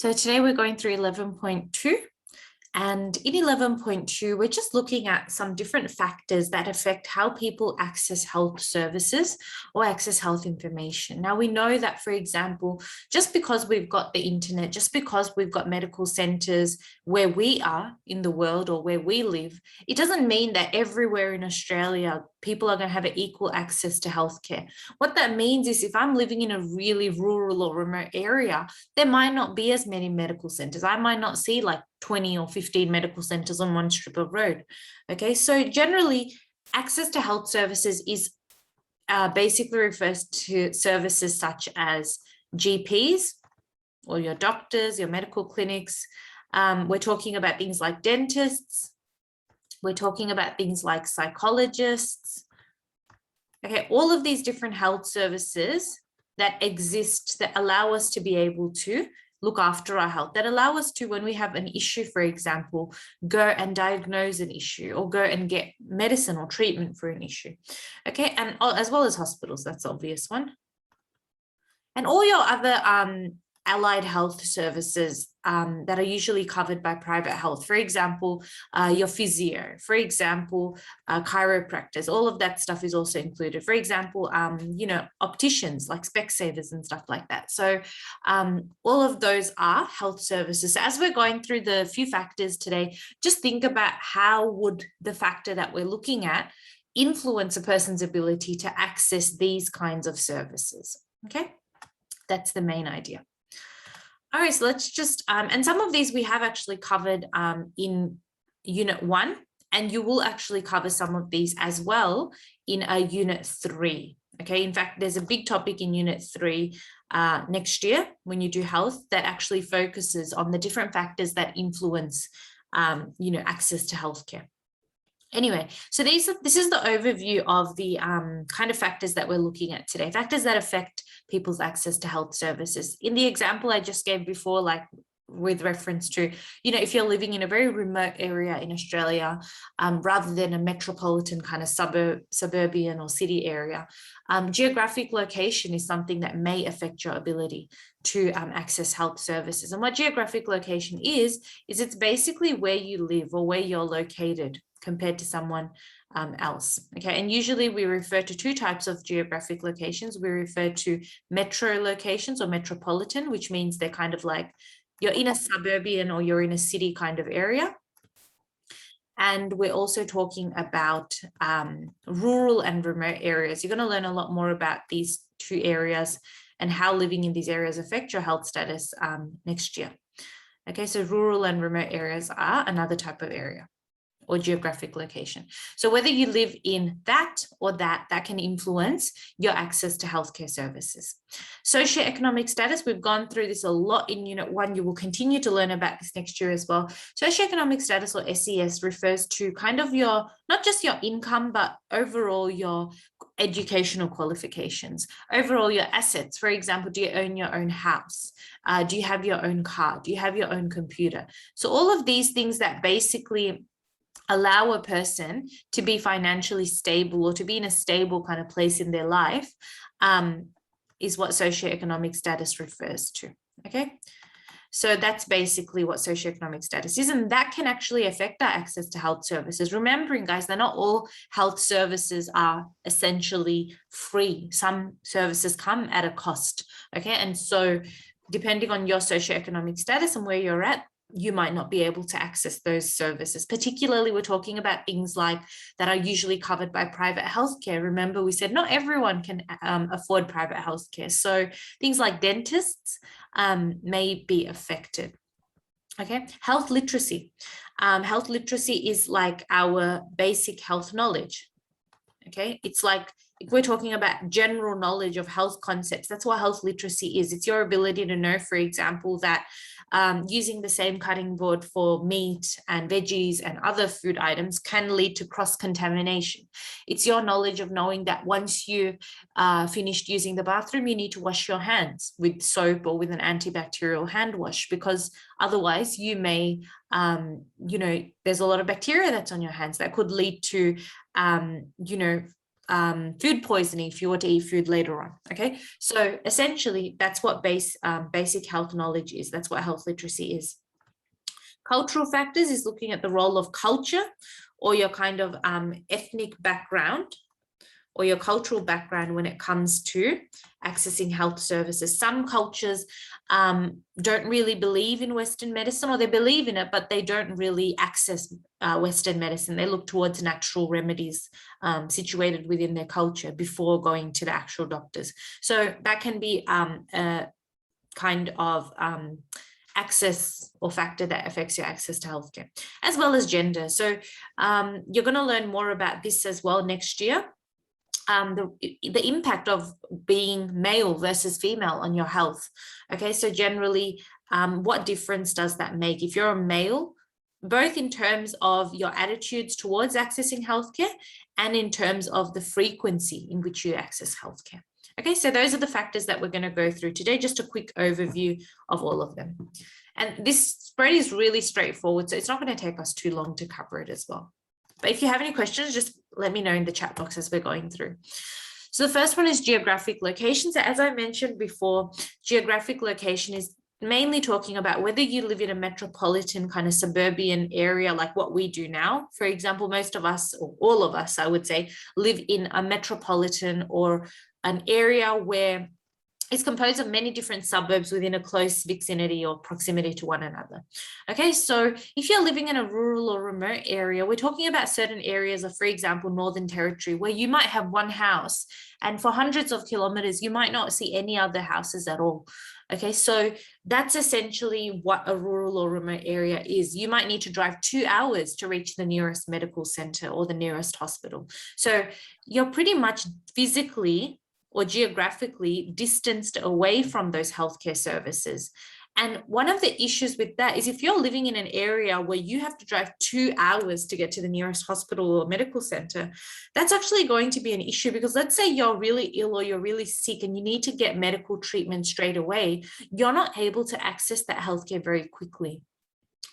So today we're going through 11.2, and in 11.2, we're just looking at some different factors that affect how people access health services or access health information. Now, we know that, for example, just because we've got the internet, just because we've got medical centers where we are in the world or where we live, it doesn't mean that everywhere in Australia, people are going to have an equal access to healthcare. What that means is if I'm living in a really rural or remote area, there might not be as many medical centers. I might not see like 20 or 15 medical centers on one strip of road. Okay, so generally, access to health services is basically refers to services such as GPs or your doctors, your medical clinics. We're talking about things like dentists. We're talking about things like psychologists. Okay, all of these different health services that exist that allow us to be able to look after our health, that allow us to, when we have an issue, for example, go and diagnose an issue or go and get medicine or treatment for an issue. Okay, and as well as hospitals, that's the obvious one. And all your other allied health services that are usually covered by private health, for example, your physio, for example, chiropractors, all of that stuff is also included. For example, opticians like Specsavers and stuff like that. So all of those are health services. So as we're going through the few factors today, just think about how would the factor that we're looking at influence a person's ability to access these kinds of services. Okay, that's the main idea. All right, so let's just, and some of these we have actually covered in Unit 1, and you will actually cover some of these as well in Unit 3. Okay, in fact, there's a big topic in Unit 3 next year when you do health that actually focuses on the different factors that influence, access to healthcare. Anyway, so this is the overview of the kind of factors that we're looking at today, factors that affect people's access to health services. In the example I just gave before, like with reference to, if you're living in a very remote area in Australia, rather than a metropolitan kind of suburban or city area, geographic location is something that may affect your ability to access health services. And what geographic location is it's basically where you live or where you're located compared to someone else. Okay, and usually we refer to two types of geographic locations. We refer to metro locations or metropolitan, which means they're kind of like you're in a suburban or you're in a city kind of area. And we're also talking about rural and remote areas. You're going to learn a lot more about these two areas and how living in these areas affect your health status next year. Okay, so rural and remote areas are another type of area or geographic location. So whether you live in that or that can influence your access to healthcare services. Socioeconomic status, we've gone through this a lot in Unit 1. You will continue to learn about this next year as well. Socioeconomic status or SES refers to kind of your, not just your income, but overall your educational qualifications, overall your assets. For example, do you own your own house? Do you have your own car? Do you have your own computer? So all of these things that basically allow a person to be financially stable or to be in a stable kind of place in their life is what socioeconomic status refers to. Okay, so that's basically what socioeconomic status is, and that can actually affect our access to health services. Remembering, guys, that not all health services are essentially free. Some services come at a cost. Okay, and so depending on your socioeconomic status and where you're at, you might not be able to access those services. Particularly, we're talking about things like that are usually covered by private healthcare. Remember, we said not everyone can afford private healthcare. So things like dentists may be affected. Okay, health literacy. Health literacy is like our basic health knowledge. Okay, it's like if we're talking about general knowledge of health concepts, that's what health literacy is. It's your ability to know, for example, that using the same cutting board for meat and veggies and other food items can lead to cross-contamination. It's your knowledge of knowing that once you finished using the bathroom, you need to wash your hands with soap or with an antibacterial hand wash, because otherwise you may, there's a lot of bacteria that's on your hands that could lead to, food poisoning if you were to eat food later on. Okay, so essentially that's what basic health knowledge is. That's what health literacy is. Cultural factors is looking at the role of culture or your kind of ethnic background or your cultural background when it comes to accessing health services. Some cultures don't really believe in Western medicine, or they believe in it, but they don't really access Western medicine. They look towards natural remedies situated within their culture before going to the actual doctors. So that can be a kind of access or factor that affects your access to healthcare, as well as gender. So you're going to learn more about this as well next year. The impact of being male versus female on your health. Okay, so generally, what difference does that make? If you're a male, both in terms of your attitudes towards accessing healthcare and in terms of the frequency in which you access healthcare. Okay, so those are the factors that we're going to go through today, just a quick overview of all of them. And this spread is really straightforward, so it's not going to take us too long to cover it as well. But if you have any questions, just let me know in the chat box as we're going through. So the first one is geographic location. So as I mentioned before, geographic location is mainly talking about whether you live in a metropolitan kind of suburban area like what we do now. For example, most of us, or all of us, I would say, live in a metropolitan or an area where it's composed of many different suburbs within a close vicinity or proximity to one another. Okay, so if you're living in a rural or remote area, we're talking about certain areas of, for example, Northern Territory, where you might have one house, and for hundreds of kilometers, you might not see any other houses at all. Okay, so that's essentially what a rural or remote area is. You might need to drive 2 hours to reach the nearest medical center or the nearest hospital. So you're pretty much physically or geographically distanced away from those healthcare services. And one of the issues with that is if you're living in an area where you have to drive 2 hours to get to the nearest hospital or medical center, that's actually going to be an issue, because let's say you're really ill or you're really sick and you need to get medical treatment straight away, you're not able to access that healthcare very quickly.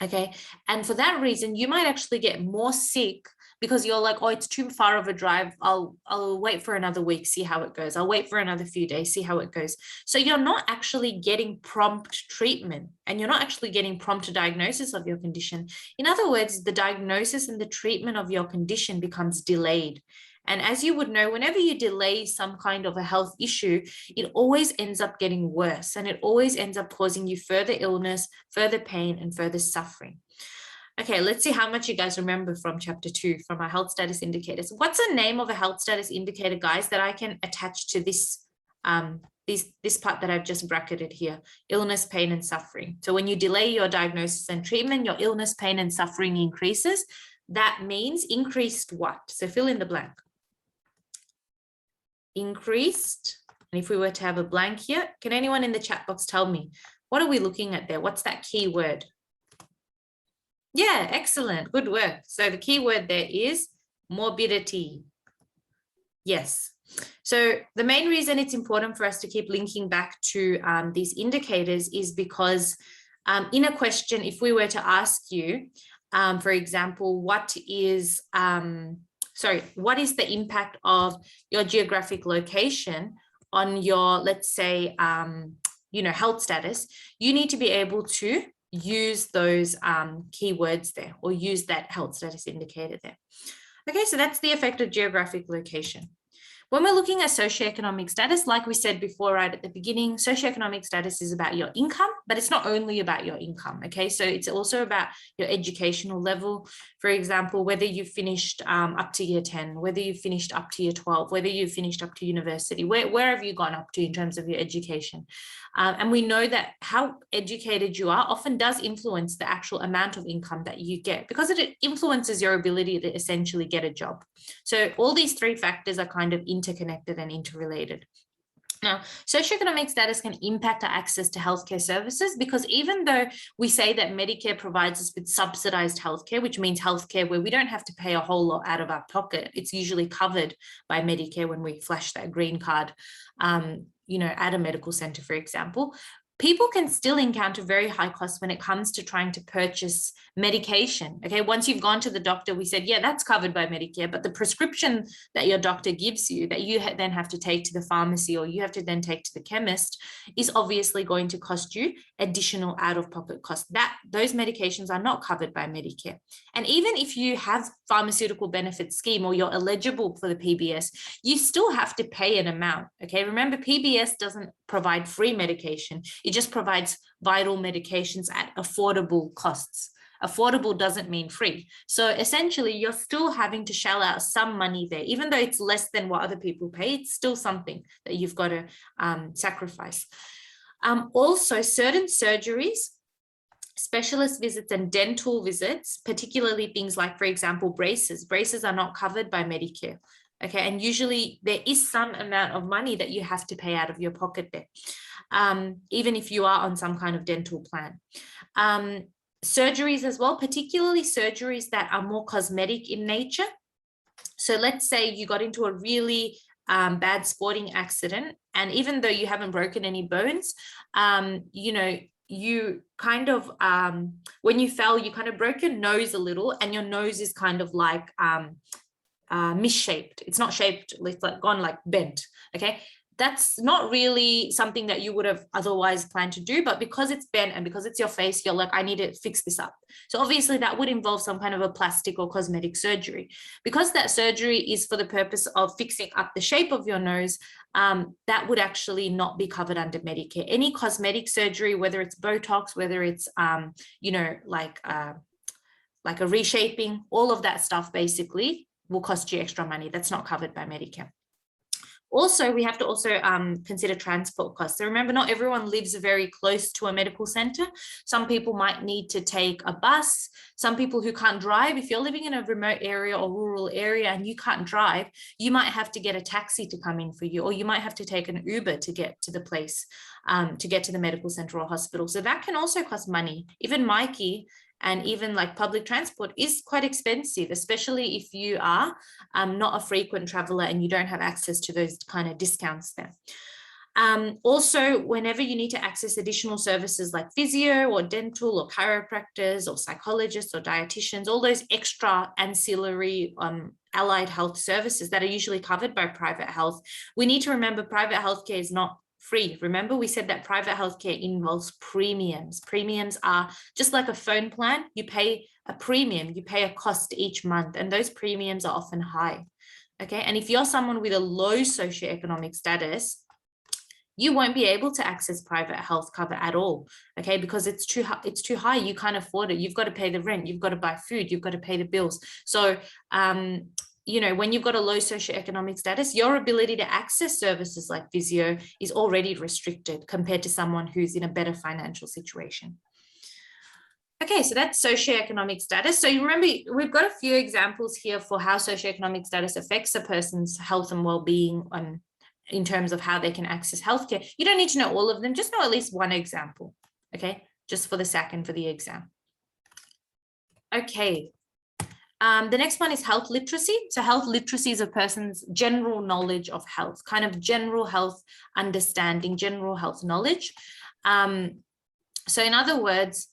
Okay, and for that reason, you might actually get more sick because you're like, oh, it's too far of a drive. I'll wait for another week, see how it goes. I'll wait for another few days, see how it goes. So you're not actually getting prompt treatment, and you're not actually getting prompt diagnosis of your condition. In other words, the diagnosis and the treatment of your condition becomes delayed. And as you would know, whenever you delay some kind of a health issue, it always ends up getting worse, and it always ends up causing you further illness, further pain, and further suffering. Okay, let's see how much you guys remember from chapter 2, from our health status indicators. What's the name of a health status indicator, guys, that I can attach to this, this part that I've just bracketed here? Illness, pain, and suffering. So when you delay your diagnosis and treatment, your illness, pain, and suffering increases. That means increased what? So fill in the blank. Increased. And if we were to have a blank here, can anyone in the chat box tell me, what are we looking at there? What's that key word? Yeah, excellent. Good work. So the key word there is morbidity. Yes. So the main reason it's important for us to keep linking back to these indicators is because in a question, if we were to ask you, for example, what is the impact of your geographic location on your, let's say, health status, you need to be able to use those keywords there, or use that health status indicator there. Okay, so that's the effect of geographic location. When we're looking at socioeconomic status, like we said before right at the beginning, socioeconomic status is about your income, but it's not only about your income, okay? So it's also about your educational level. For example, whether you've finished up to year 10, whether you've finished up to year 12, whether you've finished up to university, where have you gone up to in terms of your education? And we know that how educated you are often does influence the actual amount of income that you get, because it influences your ability to essentially get a job. So all these three factors are kind of interconnected and interrelated. Now, socioeconomic status can impact our access to healthcare services, because even though we say that Medicare provides us with subsidized healthcare, which means healthcare where we don't have to pay a whole lot out of our pocket, it's usually covered by Medicare when we flash that green card, at a medical center, for example. people can still encounter very high costs when it comes to trying to purchase medication. Okay, once you've gone to the doctor, we said, yeah, that's covered by Medicare, but the prescription that your doctor gives you that you then have to take to the pharmacy or you have to then take to the chemist is obviously going to cost you additional out-of-pocket costs. Those medications are not covered by Medicare. And even if you have pharmaceutical benefit scheme or you're eligible for the PBS, you still have to pay an amount. Okay, remember, PBS doesn't provide free medication. It just provides vital medications at affordable costs. Affordable doesn't mean free. So essentially, you're still having to shell out some money there. Even though it's less than what other people pay, it's still something that you've got to sacrifice. Also, certain surgeries, specialist visits and dental visits, particularly things like, for example, braces. Braces are not covered by Medicare. Okay, and usually there is some amount of money that you have to pay out of your pocket there, even if you are on some kind of dental plan. Surgeries as well, particularly surgeries that are more cosmetic in nature. So let's say you got into a really bad sporting accident, and even though you haven't broken any bones, you kind of, when you fell, you kind of broke your nose a little, and your nose is kind of like misshaped. It's not shaped, it's like gone like bent. Okay, that's not really something that you would have otherwise planned to do, but because it's bent and because it's your face, you're like, I need to fix this up. So obviously that would involve some kind of a plastic or cosmetic surgery. Because that surgery is for the purpose of fixing up the shape of your nose, that would actually not be covered under Medicare. Any cosmetic surgery, whether it's Botox, whether it's like a reshaping, all of that stuff basically will cost you extra money. That's not covered by Medicare. Also, we have to also consider transport costs. So remember, not everyone lives very close to a medical center. Some people might need to take a bus. Some people who can't drive, if you're living in a remote area or rural area and you can't drive, you might have to get a taxi to come in for you, or you might have to take an Uber to get to the place, to get to the medical center or hospital. So that can also cost money. Even Mikey, and even like public transport is quite expensive, especially if you are not a frequent traveler and you don't have access to those kind of discounts there. Also, whenever you need to access additional services like physio or dental or chiropractors or psychologists or dietitians, all those extra ancillary allied health services that are usually covered by private health, we need to remember private healthcare is not free. Remember, we said that private healthcare involves premiums. Premiums are just like a phone plan. You pay a premium, you pay a cost each month, and those premiums are often high. Okay, and if you're someone with a low socioeconomic status, you won't be able to access private health cover at all, okay, because it's too high. You can't afford it. You've got to pay the rent, you've got to buy food, you've got to pay the bills. So when you've got a low socioeconomic status, your ability to access services like physio is already restricted compared to someone who's in a better financial situation. Okay, so that's socioeconomic status. So you remember, we've got a few examples here for how socioeconomic status affects a person's health and well-being in terms of how they can access healthcare. You don't need to know all of them, just know at least one example, okay, just for the second for the exam. Okay. The next one is health literacy. So health literacy is a person's general knowledge of health, kind of general health understanding, general health knowledge. So in other words,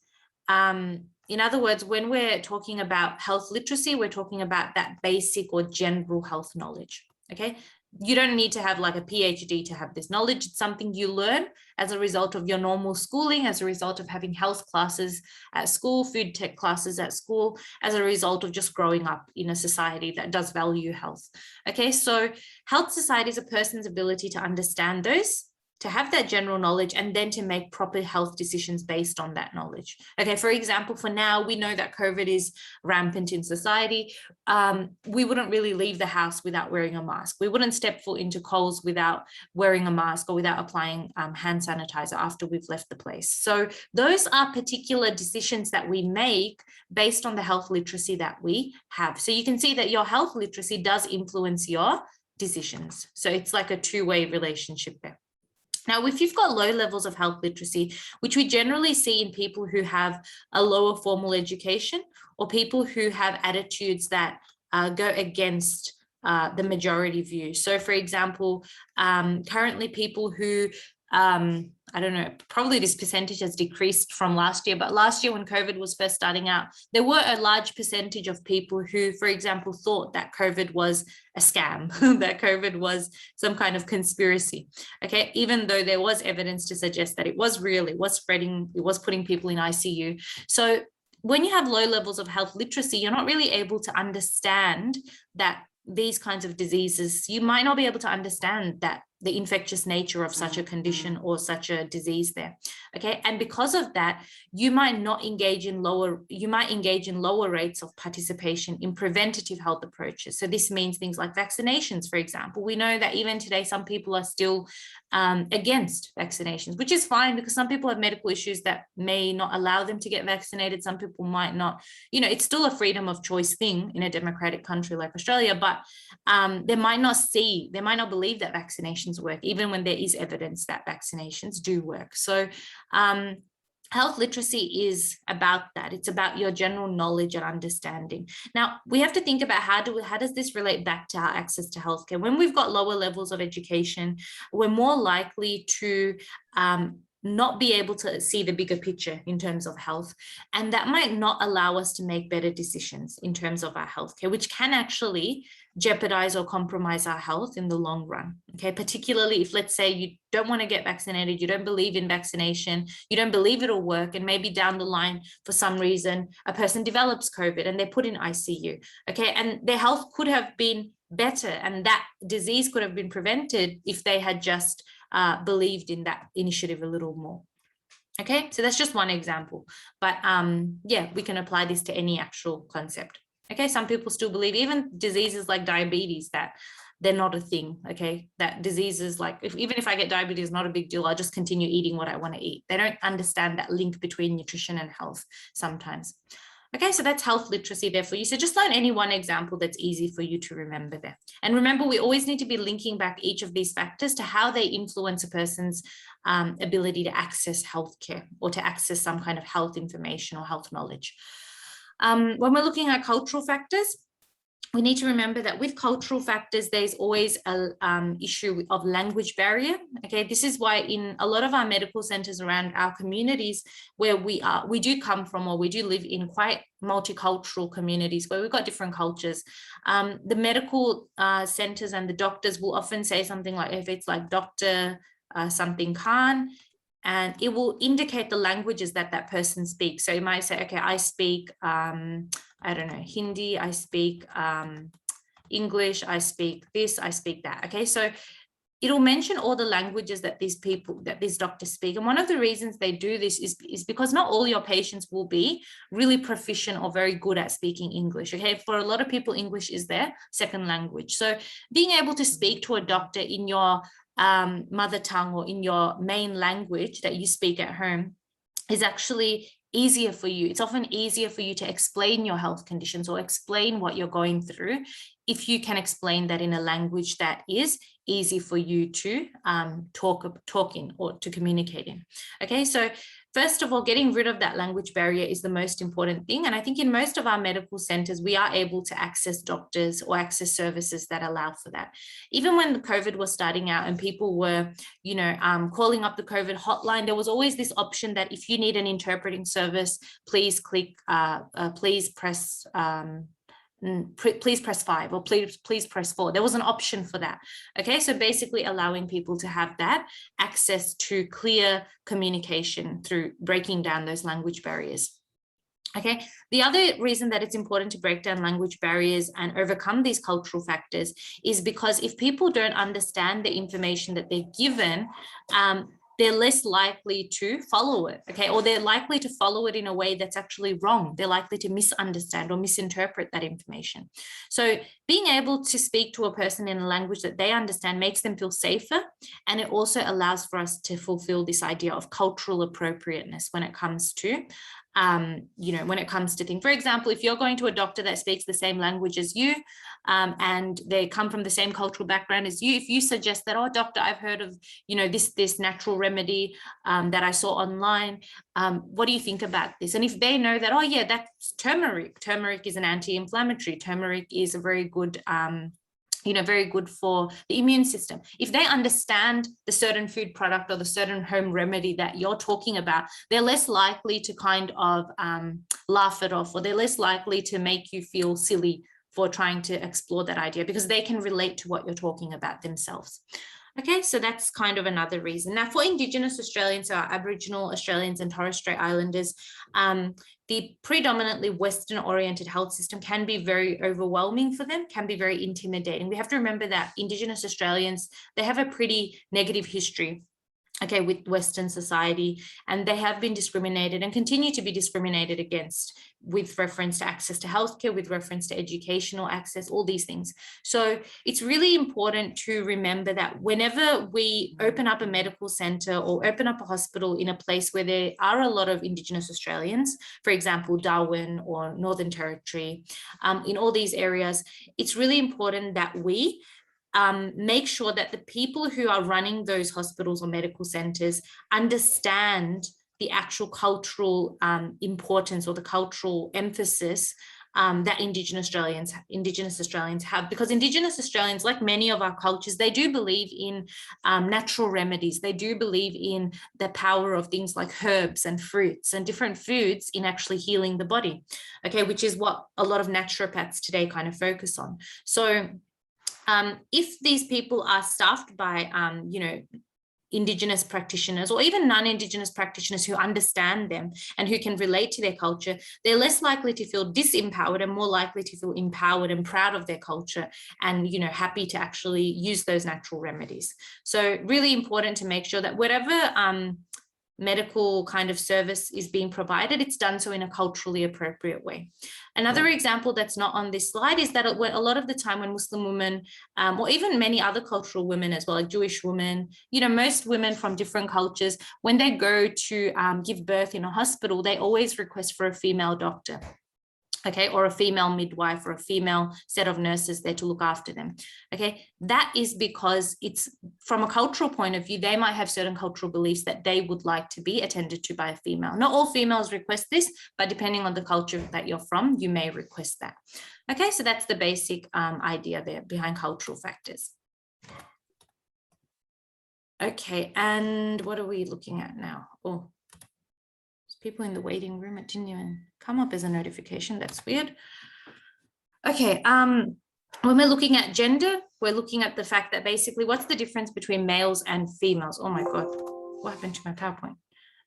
when we're talking about health literacy, we're talking about that basic or general health knowledge. Okay. You don't need to have like a PhD to have this knowledge. It's something you learn as a result of your normal schooling, as a result of having health classes at school, food tech classes at school, as a result of just growing up in a society that does value health. Okay, so health society is a person's ability to understand those, to have that general knowledge, and then to make proper health decisions based on that knowledge. Okay, for example, for now, we know that COVID is rampant in society. We wouldn't really leave the house without wearing a mask. We wouldn't step foot into Coles without wearing a mask or without applying hand sanitizer after we've left the place. So those are particular decisions that we make based on the health literacy that we have. So you can see that your health literacy does influence your decisions. So it's like a two-way relationship there. Now, if you've got low levels of health literacy, which we generally see in people who have a lower formal education or people who have attitudes that go against the majority view. So, for example, currently people who I don't know, probably this percentage has decreased from last year, but last year when COVID was first starting out, there were a large percentage of people who, for example, thought that COVID was a scam, that COVID was some kind of conspiracy, okay, even though there was evidence to suggest that it was real, it was spreading, it was putting people in ICU. So when you have low levels of health literacy, you're not really able to understand that these kinds of diseases, you might not be able to understand that the infectious nature of such a condition or such a disease there, okay? And because of that, you might engage in lower rates of participation in preventative health approaches. So this means things like vaccinations, for example. We know that even today, some people are still against vaccinations, which is fine because some people have medical issues that may not allow them to get vaccinated. Some people might not, it's still a freedom of choice thing in a democratic country like Australia, but they might not believe that vaccinations work, even when there is evidence that vaccinations do work. So health literacy is about that. It's about your general knowledge and understanding. Now, we have to think about how does this relate back to our access to healthcare? When we've got lower levels of education, we're more likely to not be able to see the bigger picture in terms of health. And that might not allow us to make better decisions in terms of our healthcare, which can actually jeopardize or compromise our health in the long run. Okay, particularly if, let's say, you don't want to get vaccinated, you don't believe in vaccination, you don't believe it'll work, and maybe down the line, for some reason, a person develops COVID and they're put in ICU. Okay, and their health could have been better and that disease could have been prevented if they had just believed in that initiative a little more. Okay, so that's just one example, but yeah, we can apply this to any actual concept. Okay, some people still believe even diseases like diabetes that they're not a thing. Okay, that diseases like even if I get diabetes, not a big deal. I'll just continue eating what I want to eat. They don't understand that link between nutrition and health sometimes. Okay, so that's health literacy there for you. So just learn any one example that's easy for you to remember there. And remember, we always need to be linking back each of these factors to how they influence a person's ability to access healthcare or to access some kind of health information or health knowledge. When we're looking at cultural factors, we need to remember that with cultural factors, there's always an issue of language barrier. Okay, this is why in a lot of our medical centers around our communities where we do come from, or we do live in quite multicultural communities where we've got different cultures. The medical centers and the doctors will often say something like, if it's like Dr. Something Khan, and it will indicate the languages that that person speaks. So you might say, okay, I speak, I don't know, Hindi, I speak English, I speak this, I speak that. Okay, so it'll mention all the languages that these doctors speak. And one of the reasons they do this is because not all your patients will be really proficient or very good at speaking English. Okay, for a lot of people, English is their second language. So being able to speak to a doctor in your mother tongue or in your main language that you speak at home is actually easier for you. It's often easier for you to explain your health conditions or explain what you're going through if you can explain that in a language that is easy for you to talk in or to communicate in. Okay, so first of all, getting rid of that language barrier is the most important thing. And I think in most of our medical centers, we are able to access doctors or access services that allow for that. Even when the COVID was starting out and people were, calling up the COVID hotline, there was always this option that if you need an interpreting service, please press 5 or please press 4. There was an option for that. Okay, so basically allowing people to have that access to clear communication through breaking down those language barriers. Okay, the other reason that it's important to break down language barriers and overcome these cultural factors is because if people don't understand the information that they're given, they're less likely to follow it, okay? Or they're likely to follow it in a way that's actually wrong. They're likely to misunderstand or misinterpret that information. So being able to speak to a person in a language that they understand makes them feel safer. And it also allows for us to fulfill this idea of cultural appropriateness when it comes to when it comes to things. For example, if you're going to a doctor that speaks the same language as you and they come from the same cultural background as you, if you suggest that, oh, doctor, I've heard of, this natural remedy that I saw online, what do you think about this? And if they know that, oh yeah, that's turmeric. Turmeric is an anti-inflammatory. Turmeric is a very good very good for the immune system. If they understand the certain food product or the certain home remedy that you're talking about, they're less likely to kind of laugh it off, or they're less likely to make you feel silly for trying to explore that idea, because they can relate to what you're talking about themselves. Okay, so that's kind of another reason. Now, for Indigenous Australians, so our Aboriginal Australians and Torres Strait Islanders, the predominantly Western-oriented health system can be very overwhelming for them, can be very intimidating. We have to remember that Indigenous Australians, they have a pretty negative history, okay, with Western society, and they have been discriminated and continue to be discriminated against with reference to access to healthcare, with reference to educational access, all these things. So it's really important to remember that whenever we open up a medical center or open up a hospital in a place where there are a lot of Indigenous Australians, for example, Darwin or Northern Territory, in all these areas, it's really important that we make sure that the people who are running those hospitals or medical centers understand the actual cultural importance or the cultural emphasis that Indigenous Australians have, because Indigenous Australians, like many of our cultures, they do believe in natural remedies. They do believe in the power of things like herbs and fruits and different foods in actually healing the body, okay, which is what a lot of naturopaths today kind of focus on. So if these people are staffed by, Indigenous practitioners or even non-Indigenous practitioners who understand them and who can relate to their culture, they're less likely to feel disempowered and more likely to feel empowered and proud of their culture and, happy to actually use those natural remedies. So really important to make sure that whatever medical kind of service is being provided, it's done so in a culturally appropriate way. Another example that's not on this slide is that a lot of the time when Muslim women, or even many other cultural women as well, like Jewish women, most women from different cultures, when they go to give birth in a hospital, they always request for a female doctor. Okay, or a female midwife or a female set of nurses there to look after them. Okay, that is because it's from a cultural point of view, they might have certain cultural beliefs that they would like to be attended to by a female. Not all females request this, but depending on the culture that you're from, you may request that. Okay, so that's the basic idea there behind cultural factors. Okay, and what are we looking at now? Oh, people in the waiting room, it didn't even come up as a notification. That's weird. Okay, when we're looking at gender, we're looking at the fact that basically what's the difference between males and females? Oh my God, what happened to my PowerPoint?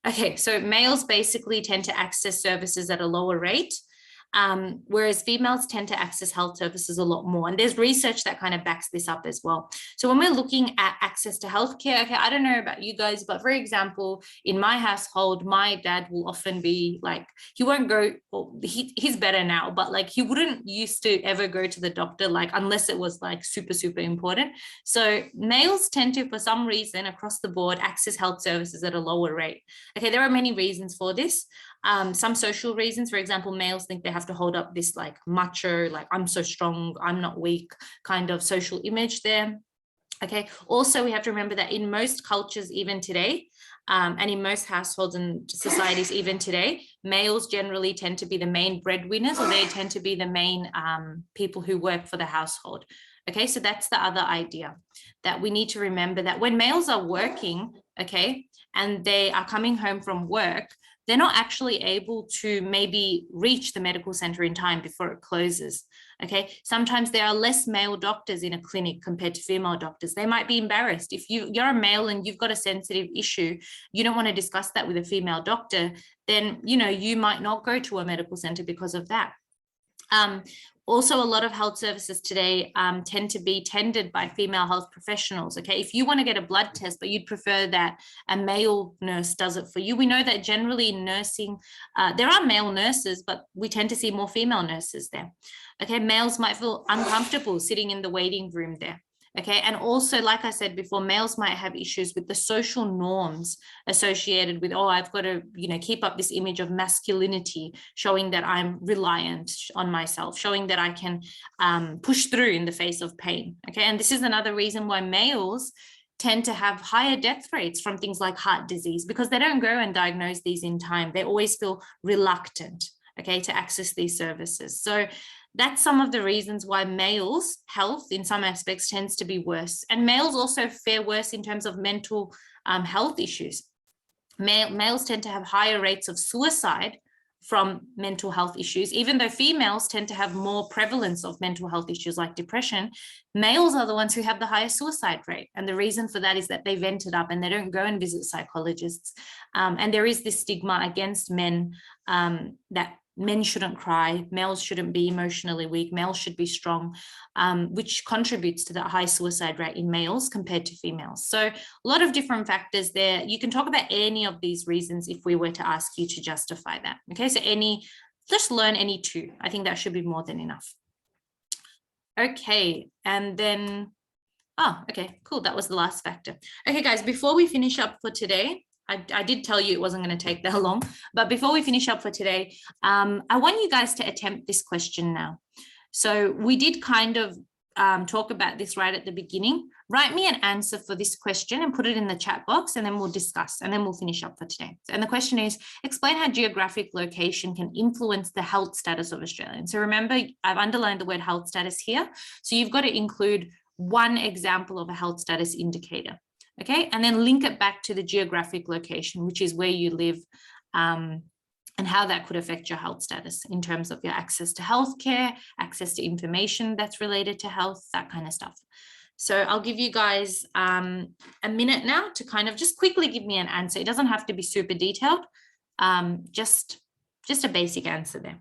Okay, so males basically tend to access services at a lower rate, whereas females tend to access health services a lot more. And there's research that kind of backs this up as well. So when we're looking at access to healthcare, okay, I don't know about you guys, but for example, in my household, my dad will often be like, he won't go, well, he's better now, but like he wouldn't used to ever go to the doctor, like unless it was like super, super important. So males tend to, for some reason, across the board, access health services at a lower rate. Okay, there are many reasons for this. Some social reasons, for example, males think they have to hold up this like macho, like I'm so strong, I'm not weak kind of social image there. Okay, also we have to remember that in most cultures, even today, and in most households and societies even today, males generally tend to be the main breadwinners, or they tend to be the main people who work for the household. Okay, so that's the other idea, that we need to remember that when males are working, okay, and they are coming home from work, they're not actually able to maybe reach the medical center in time before it closes. Okay, sometimes there are less male doctors in a clinic compared to female doctors. They might be embarrassed. If you're a male and you've got a sensitive issue, you don't want to discuss that with a female doctor, then you might not go to a medical center because of that. Also, a lot of health services today tend to be tended by female health professionals. Okay, if you want to get a blood test, but you'd prefer that a male nurse does it for you, we know that generally in nursing, there are male nurses, but we tend to see more female nurses there. Okay, males might feel uncomfortable sitting in the waiting room there. Okay, and also, like I said before, males might have issues with the social norms associated with, oh, I've got to, keep up this image of masculinity, showing that I'm reliant on myself, showing that I can push through in the face of pain. Okay, and this is another reason why males tend to have higher death rates from things like heart disease, because they don't go and diagnose these in time. They always feel reluctant, okay, to access these services. So That's some of the reasons why males' health in some aspects tends to be worse. And males also fare worse in terms of mental health issues. Males tend to have higher rates of suicide from mental health issues, even though females tend to have more prevalence of mental health issues like depression. Males are the ones who have the highest suicide rate. And the reason for that is that they vent it up and they don't go and visit psychologists. And there is this stigma against men that men shouldn't cry, males shouldn't be emotionally weak, males should be strong, which contributes to that high suicide rate in males compared to females. So a lot of different factors there. You can talk about any of these reasons if we were to ask you to justify that. Okay, so just learn any two. I think that should be more than enough. Okay, and then, okay, cool. That was the last factor. Okay, guys, before we finish up for today, I did tell you it wasn't going to take that long, but before we finish up for today, I want you guys to attempt this question now. So we did kind of talk about this right at the beginning. Write me an answer for this question and put it in the chat box, and then we'll discuss, and then we'll finish up for today. And the question is, explain how geographic location can influence the health status of Australians. So remember, I've underlined the word health status here. So you've got to include one example of a health status indicator. Okay, and then link it back to the geographic location, which is where you live, and how that could affect your health status in terms of your access to healthcare, access to information that's related to health, that kind of stuff. So I'll give you guys a minute now to kind of just quickly give me an answer. It doesn't have to be super detailed, just a basic answer there.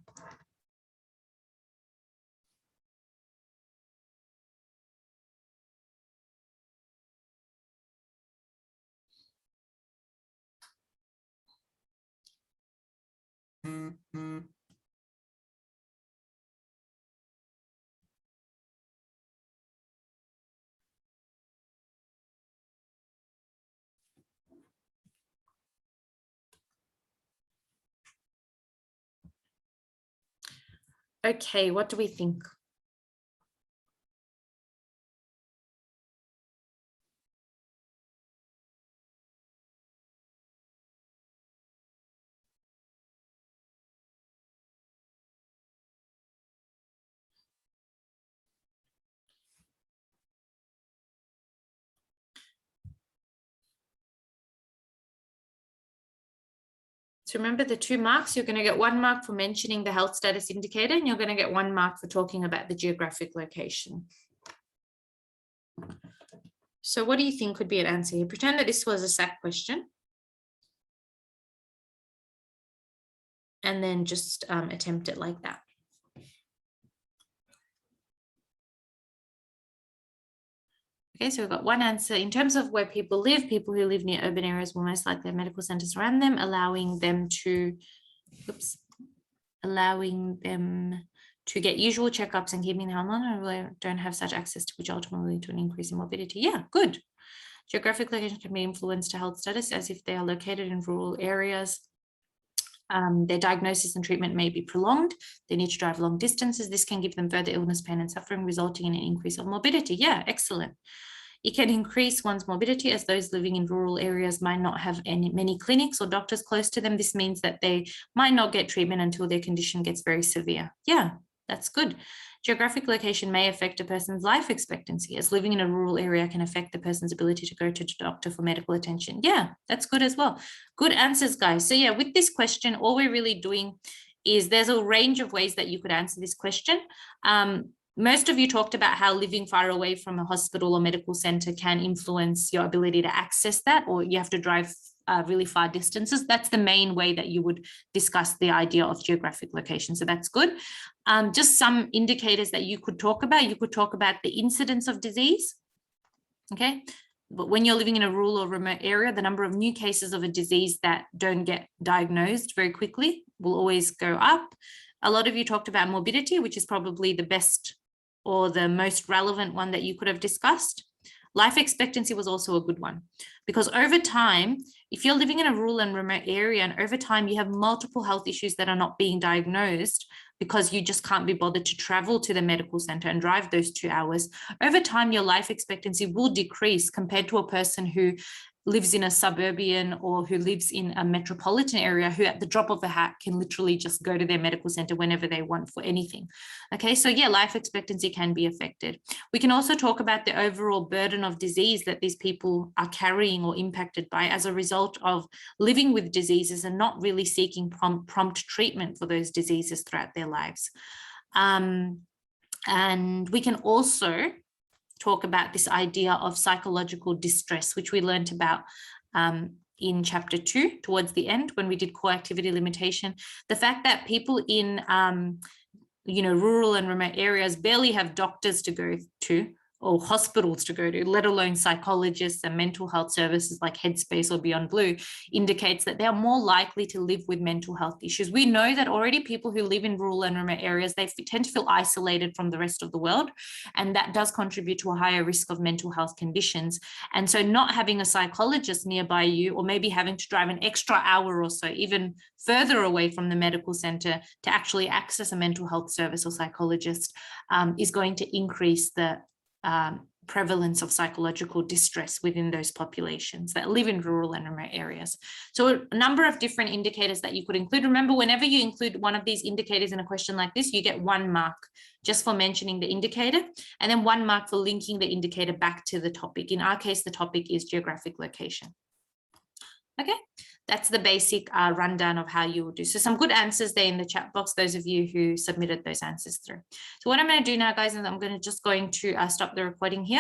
Okay, what do we think? So remember the 2 marks, you're going to get 1 mark for mentioning the health status indicator, and you're going to get 1 mark for talking about the geographic location. So what do you think would be an answer here? Pretend that this was a SAC question. And then just attempt it like that. Okay, so we've got 1 answer. In terms of where people who live near urban areas will most likely have medical centers around them, allowing them to get usual checkups and keeping them on, don't have such access to, which ultimately lead to an increase in morbidity. Yeah, good. Geographic location can be influenced to health status as if they are located in rural areas. Their diagnosis and treatment may be prolonged. They need to drive long distances. This can give them further illness, pain, and suffering, resulting in an increase of morbidity. Yeah, excellent. It can increase one's morbidity as those living in rural areas might not have many clinics or doctors close to them. This means that they might not get treatment until their condition gets very severe. Yeah, that's good. Geographic location may affect a person's life expectancy, as living in a rural area can affect the person's ability to go to the doctor for medical attention. Yeah, that's good as well. Good answers, guys. So yeah, with this question, all we're really doing is there's a range of ways that you could answer this question. Most of you talked about how living far away from a hospital or medical center can influence your ability to access that, or you have to drive really far distances. That's the main way that you would discuss the idea of geographic location. So that's good. Just some indicators that you could talk about. You could talk about the incidence of disease. Okay. But when you're living in a rural or remote area, the number of new cases of a disease that don't get diagnosed very quickly will always go up. A lot of you talked about morbidity, which is probably the best or the most relevant one that you could have discussed. Life expectancy was also a good one, because over time, if you're living in a rural and remote area and over time you have multiple health issues that are not being diagnosed because you just can't be bothered to travel to the medical center and drive those 2 hours, over time your life expectancy will decrease compared to a person who lives in a suburban or who lives in a metropolitan area, who at the drop of a hat can literally just go to their medical center whenever they want for anything. Okay, so yeah, life expectancy can be affected. We can also talk about the overall burden of disease that these people are carrying or impacted by as a result of living with diseases and not really seeking prompt treatment for those diseases throughout their lives. And we can also talk about this idea of psychological distress, which we learned about in chapter 2 towards the end when we did core activity limitation. The fact that people in rural and remote areas barely have doctors to go to or hospitals to go to, let alone psychologists and mental health services like Headspace or Beyond Blue, indicates that they are more likely to live with mental health issues. We know that already people who live in rural and remote areas, they tend to feel isolated from the rest of the world, and that does contribute to a higher risk of mental health conditions. And so not having a psychologist nearby you, or maybe having to drive an extra hour or so, even further away from the medical center to actually access a mental health service or psychologist, is going to increase the prevalence of psychological distress within those populations that live in rural and remote areas. So a number of different indicators that you could include. Remember, whenever you include one of these indicators in a question like this, you get 1 mark just for mentioning the indicator, and then 1 mark for linking the indicator back to the topic. In our case, the topic is geographic location. Okay, that's the basic rundown of how you will do. So some good answers there in the chat box, those of you who submitted those answers through. So what I'm going to do now, guys, is I'm just going to stop the recording here.